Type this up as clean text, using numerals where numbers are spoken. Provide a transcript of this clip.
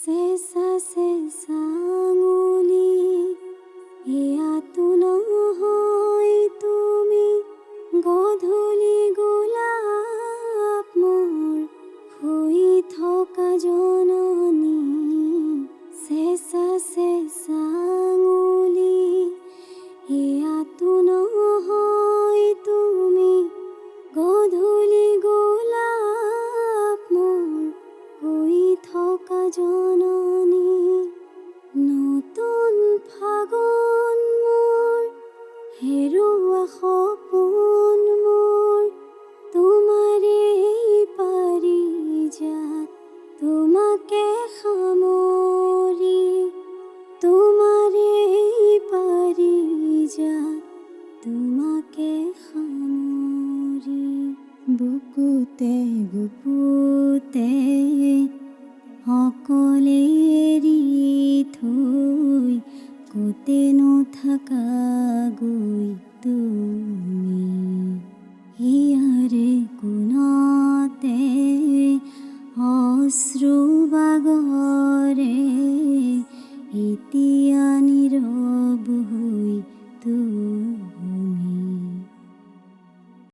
চেঁচা চেঁচা আঙুলি এয়াতো নহয় তুমি, গধূলি গোলাপ মোৰ শুই থকা জননী। চেঁচা চেঁচা আঙুলি এয়াতো নহয় তুমি, গধূলি গোলাপ মোৰ শুই থকা জননী। নতুন ফাগুন মোৰ হেৰুৱা সপোন মোৰ, তোমাৰে পাৰিজাত তোমাকে সামৰি, তোমাৰে পাৰিজাত তোমাকে সামৰি। বুকুতে গুপুতে অকলে এৰি থৈ, কতেনো থাকা গৈ তুমি। হিয়াৰে কোণতে অশ্ৰু বাগৰে এতিয়া